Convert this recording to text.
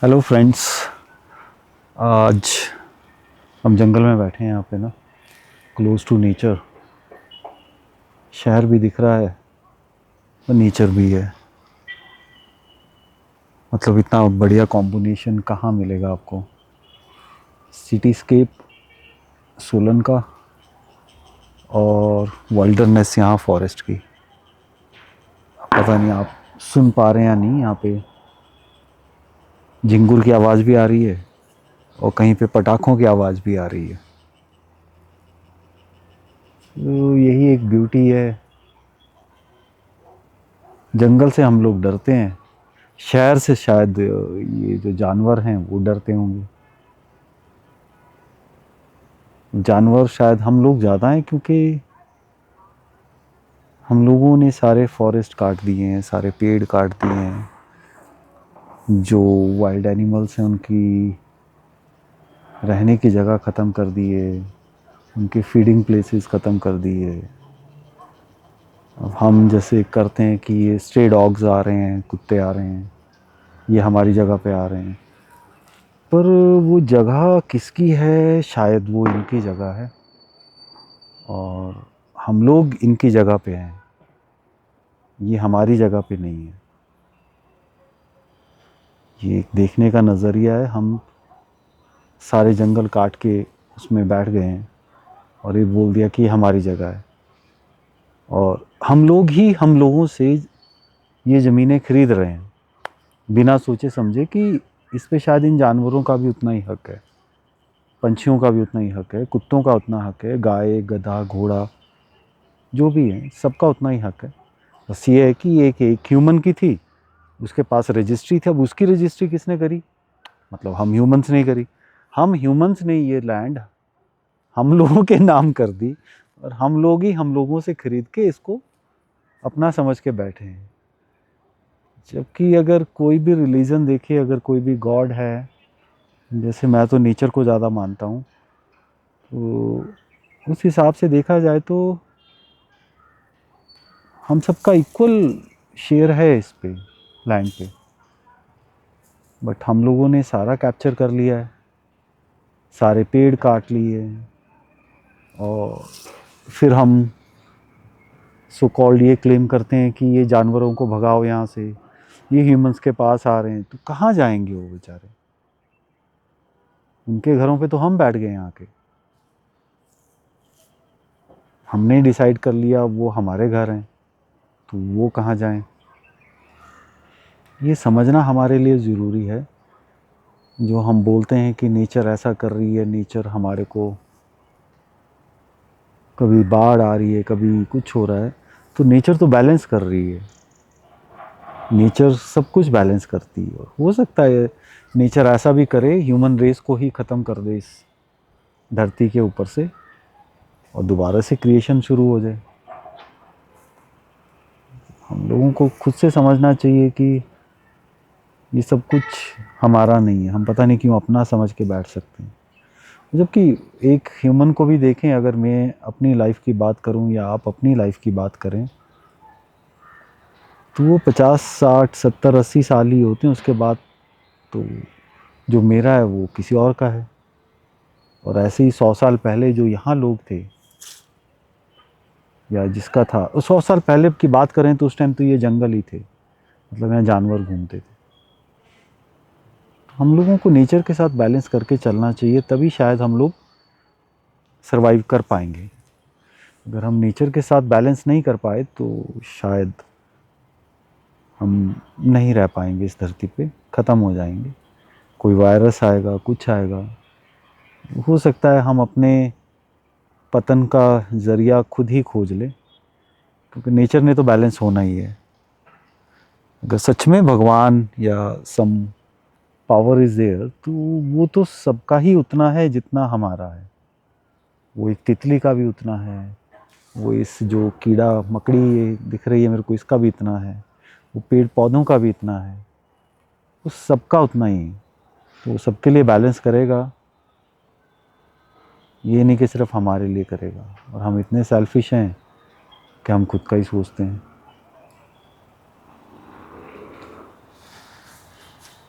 Hello friends. आज हम जंगल में बैठे हैं यहाँ पे ना, क्लोज टू नेचर। शहर भी दिख रहा है और नेचर भी है। मतलब इतना बढ़िया कॉम्बिनेशन कहाँ मिलेगा आपको। सिटीस्केप सोलन का और वाइल्डरनेस यहाँ फॉरेस्ट की। पता नहीं आप सुन पा रहे हैं या नहीं। यहाँ पे झिंगुर की आवाज़ भी आ रही है और कहीं पे पटाखों की आवाज़ भी आ रही है। तो यही एक ब्यूटी है। जंगल से हम लोग डरते हैं, शहर से शायद ये जो जानवर हैं वो डरते होंगे। जानवर शायद हम लोग ज़्यादा हैं, क्योंकि हम लोगों ने सारे फॉरेस्ट काट दिए हैं, सारे पेड़ काट दिए हैं। जो वाइल्ड एनिमल्स हैं उनकी रहने की जगह ख़त्म कर दिए, उनके फीडिंग प्लेसेस ख़त्म कर दिए। अब हम जैसे करते हैं कि ये स्ट्रे डॉग्स आ रहे हैं, कुत्ते आ रहे हैं, ये हमारी जगह पे आ रहे हैं। पर वो जगह किसकी है? शायद वो इनकी जगह है और हम लोग इनकी जगह पे हैं। ये हमारी जगह पे नहीं है। ये एक देखने का नज़रिया है। हम सारे जंगल काट के उसमें बैठ गए हैं और ये बोल दिया कि हमारी जगह है, और हम लोग ही हम लोगों से ये ज़मीनें खरीद रहे हैं बिना सोचे समझे कि इस पे शायद इन जानवरों का भी उतना ही हक है, पंछियों का भी उतना ही हक है, कुत्तों का उतना हक है, गाय गधा घोड़ा जो भी है सबका उतना ही हक है। बस ये है कि एक ह्यूमन की थी, उसके पास रजिस्ट्री थी। अब उसकी रजिस्ट्री किसने करी? मतलब हम ह्यूमंस ने करी। हम ह्यूमंस ने ये लैंड हम लोगों के नाम कर दी और हम लोग ही हम लोगों से खरीद के इसको अपना समझ के बैठे हैं। जबकि अगर कोई भी रिलीजन देखे, अगर कोई भी गॉड है, जैसे मैं तो नेचर को ज़्यादा मानता हूँ, तो उस हिसाब से देखा जाए तो हम सबका इक्वल शेयर है इस पे, लैंड पे। बट हम लोगों ने सारा कैप्चर कर लिया है, सारे पेड़ काट लिए और फिर हम सो कॉल्ड ये क्लेम करते हैं कि ये जानवरों को भगाओ यहाँ से, ये ह्यूमंस के पास आ रहे हैं। तो कहाँ जाएंगे वो बेचारे? उनके घरों पे तो हम बैठ गए यहाँ के। हमने डिसाइड कर लिया वो हमारे घर हैं, तो वो कहाँ जाएं? ये समझना हमारे लिए ज़रूरी है। जो हम बोलते हैं कि नेचर ऐसा कर रही है, नेचर हमारे को कभी बाढ़ आ रही है, कभी कुछ हो रहा है, तो नेचर तो बैलेंस कर रही है। नेचर सब कुछ बैलेंस करती है। हो सकता है नेचर ऐसा भी करे, ह्यूमन रेस को ही ख़त्म कर दे इस धरती के ऊपर से और दोबारा से क्रिएशन शुरू हो जाए। हम लोगों को खुद से समझना चाहिए कि ये सब कुछ हमारा नहीं है। हम पता नहीं क्यों अपना समझ के बैठ सकते हैं। जबकि एक ह्यूमन को भी देखें, अगर मैं अपनी लाइफ की बात करूं या आप अपनी लाइफ की बात करें, तो वो 50 60 70 80 साल ही होते हैं। उसके बाद तो जो मेरा है वो किसी और का है। और ऐसे ही 100 साल पहले जो यहाँ लोग थे या जिसका था, 100 साल पहले की बात करें तो उस टाइम तो ये जंगल ही थे, मतलब यहाँ जानवर घूमते थे। हम लोगों को नेचर के साथ बैलेंस करके चलना चाहिए, तभी शायद हम लोग सरवाइव कर पाएंगे। अगर हम नेचर के साथ बैलेंस नहीं कर पाए तो शायद हम नहीं रह पाएंगे इस धरती पे, ख़त्म हो जाएंगे। कोई वायरस आएगा, कुछ आएगा। हो सकता है हम अपने पतन का ज़रिया खुद ही खोज लें, क्योंकि नेचर ने तो बैलेंस होना ही है। अगर सच में भगवान या सम पावर इज़ देयर, तो वो तो सबका ही उतना है जितना हमारा है। वो एक तितली का भी उतना है, वो इस जो कीड़ा मकड़ी ये दिख रही है मेरे को, इसका भी इतना है, वो पेड़ पौधों का भी इतना है, वो सबका उतना ही। तो वो सबके लिए बैलेंस करेगा, ये नहीं कि सिर्फ हमारे लिए करेगा। और हम इतने सेल्फिश हैं कि हम खुद का ही सोचते हैं।